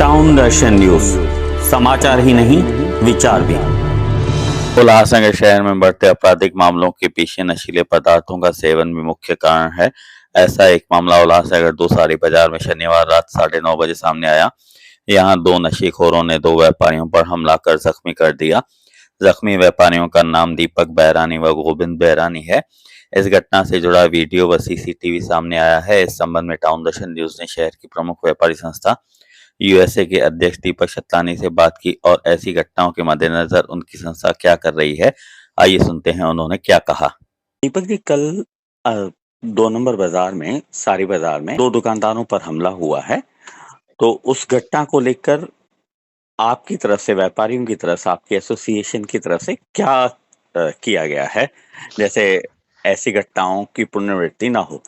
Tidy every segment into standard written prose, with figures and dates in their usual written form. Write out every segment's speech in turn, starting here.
Town दर्शन news, समाचार ही नहीं विचार भी। उल्लासनगर शहर में बढ़ते आपराधिक मामलों के पीछे नशीले पदार्थों का सेवन भी मुख्य कारण है। ऐसा एक मामला उल्लासनगर दूसारी बाजार में शनिवार रात 9:30 बजे सामने आया। यहां दो नशीखोरों ने दो व्यापारियों पर हमला कर जख्मी कर दिया। जख्मी व्यापारियों का नाम दीपक बैरानी व गोविंद बैरानी है। इस घटना से जुड़ा वीडियो व सीसीटीवी सामने आया है। इस संबंध में टाउन दर्शन न्यूज ने शहर की प्रमुख व्यापारी संस्था यूएसए के अध्यक्ष दीपक शतलानी से बात की और ऐसी घटनाओं के मद्देनजर उनकी संस्था क्या कर रही है, आइए सुनते हैं उन्होंने क्या कहा। दीपक जी, कल 2 नंबर बाजार में, सारी बाजार में 2 दुकानदारों पर हमला हुआ है। तो उस घटना को लेकर आपकी तरफ से, व्यापारियों की तरफ से, आपकी एसोसिएशन की तरफ से क्या किया गया है, जैसे ऐसी घटनाओं की पुनरावृत्ति ना हो?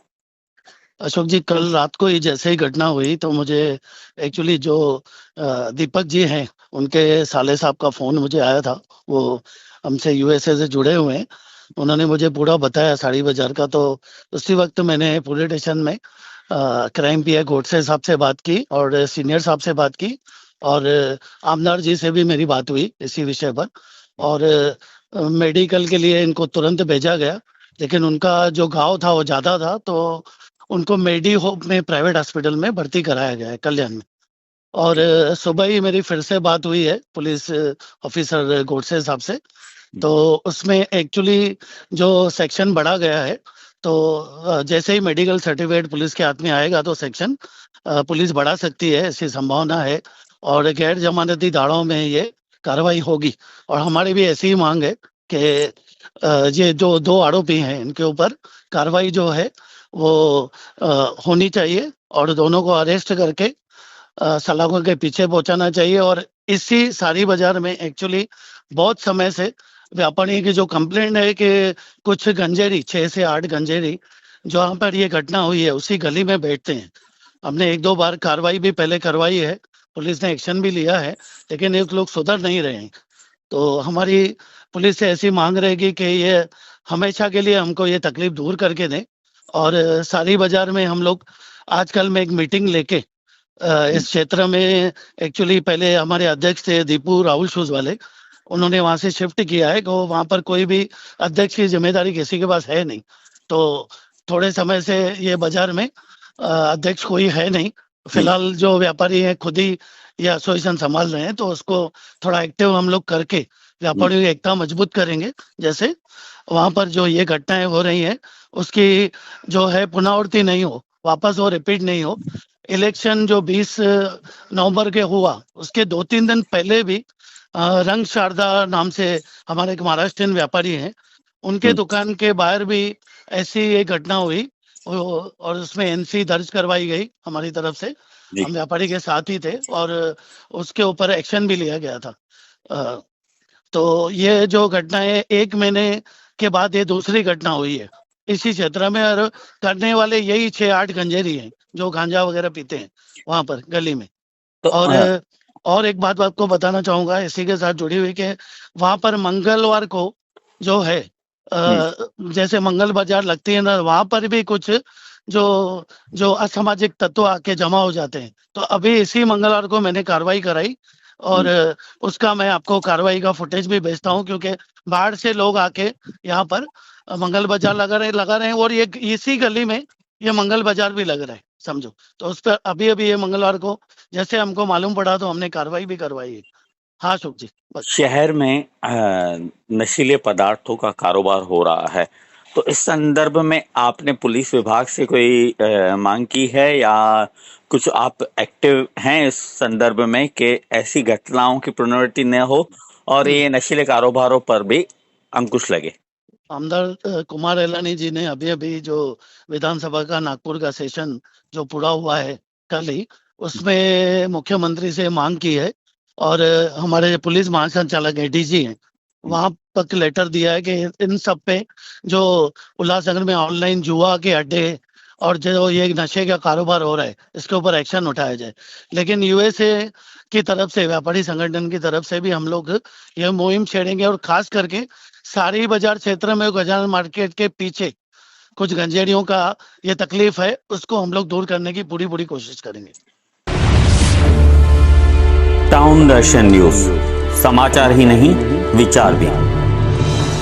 अशोक जी, कल रात को ही जैसे ही घटना हुई तो मुझे एक्चुअली जो दीपक जी हैं उनके साले साहब का फोन मुझे आया था। वो हमसे यूएसए से जुड़े हुए हैं। उन्होंने मुझे पूरा बताया साड़ी बाजार का। तो उसी वक्त मैंने पुलिस स्टेशन में क्राइम पीआई गोडसे साहब से बात की और सीनियर साहब से बात की और आमदार जी से भी मेरी बात हुई इसी विषय पर। और मेडिकल के लिए इनको तुरंत भेजा गया, लेकिन उनका जो घाव था वो ज्यादा था, तो उनको मेडी होप में प्राइवेट हॉस्पिटल में भर्ती कराया गया है कल्याण में। और सुबह ही मेरी फिर से बात हुई है पुलिस ऑफिसर गोडसे साहब से। तो उसमें एक्चुअली जो सेक्शन बढ़ा गया है, तो जैसे ही मेडिकल सर्टिफिकेट पुलिस के हाथ में आएगा तो सेक्शन पुलिस बढ़ा सकती है, ऐसी संभावना है। और गैर जमानती धाराओं में ये कार्रवाई होगी। और हमारी भी ऐसी ही मांग है कि ये जो 2 आरोपी हैं इनके ऊपर कार्रवाई जो है वो होनी चाहिए और दोनों को अरेस्ट करके सलाखों के पीछे पहुंचाना चाहिए। और इसी सारी बाजार में एक्चुअली बहुत समय से व्यापारी की जो कंप्लेंट है कि कुछ गंजेरी, 6 से 8 गंजेरी जहाँ पर ये घटना हुई है उसी गली में बैठते हैं। हमने 1-2 बार कार्रवाई भी पहले करवाई है, पुलिस ने एक्शन भी लिया है, लेकिन ये लोग सुधर नहीं रहे हैं। तो हमारी पुलिस से ऐसी मांग रहेगी कि ये हमेशा के लिए हमको ये तकलीफ दूर करके दें। और सारी बाजार में हम लोग आजकल में एक मीटिंग लेके इस क्षेत्र में, एक्चुअली पहले हमारे अध्यक्ष थे दीपू राहुल शूज वाले, उन्होंने वहां से शिफ्ट किया है। तो वहां पर कोई भी अध्यक्ष की जिम्मेदारी किसी के पास है नहीं। तो थोड़े समय से ये बाजार में अध्यक्ष कोई है नहीं। फिलहाल जो व्यापारी है खुद ही ये एसोसिएशन संभाल रहे हैं, तो उसको थोड़ा एक्टिव हम लोग करके व्यापारियों की एकता मजबूत करेंगे। जैसे वहां पर जो ये घटनाएं हो रही हैं उसकी जो है पुनरावृत्ति नहीं हो, वापस वो रिपीट नहीं हो। इलेक्शन जो 20 नवंबर के हुआ उसके 2-3 दिन पहले भी रंग शारदा नाम से हमारे एक महाराष्ट्रियन व्यापारी हैं, उनके दुकान के बाहर भी ऐसी एक घटना हुई और उसमें एनसी दर्ज करवाई गई हमारी तरफ से। हम व्यापारी के साथ ही थे और उसके ऊपर एक्शन भी लिया गया था। तो ये जो घटना है, 1 महीने के बाद ये दूसरी घटना हुई है इसी क्षेत्र में। और करने वाले यही 6-8 गंजेरी हैं जो गांजा वगैरह पीते हैं वहां पर गली में। तो और एक बात आपको बताना चाहूंगा इसी के साथ जुड़ी हुई कि वहां पर मंगलवार को जो है जैसे मंगल बाजार लगती है ना, वहां पर भी कुछ जो असामाजिक तत्व आके जमा हो जाते हैं। तो अभी इसी मंगलवार को मैंने कार्रवाई कराई और उसका मैं आपको कार्रवाई का फुटेज भी भेजता हूँ, क्योंकि बाहर से लोग आके यहाँ पर मंगल बाजार लगा रहे हैं और ये इसी गली में ये मंगल बाजार भी लग रहा है, समझो। तो उस पर अभी ये मंगलवार को जैसे हमको मालूम पड़ा तो हमने कार्रवाई भी करवाई है। हाँ शुभ जी, बस। शहर में नशीले पदार्थों का कारोबार हो रहा है, तो इस संदर्भ में आपने पुलिस विभाग से कोई मांग की है या कुछ आप एक्टिव हैं इस संदर्भ में कि ऐसी घटनाओं की पुनरावृत्ति न हो और ये नशीले कारोबारों पर भी अंकुश लगे? आमदार कुमार एलानी जी ने अभी जो विधानसभा का नागपुर का सेशन जो पूरा हुआ है कल ही, उसमें मुख्यमंत्री से मांग की है और हमारे पुलिस महासंचालक एडीजी हैं वहां तक लेटर दिया है कि इन सब पे जो उल्लासनगर में ऑनलाइन जुआ के अड्डे और जो ये नशे का कारोबार हो रहा है इसके ऊपर एक्शन उठाया जाए। लेकिन यूएसए की तरफ से, व्यापारी संगठन की तरफ से भी हम लोग ये मुहिम छेड़ेंगे और खास करके सारी बाजार क्षेत्र में गजानन मार्केट के पीछे कुछ गंजेड़ियों का ये तकलीफ है, उसको हम लोग दूर करने की पूरी कोशिश करेंगे। टाउन दर्शन न्यूज, समाचार ही नहीं विचार भी।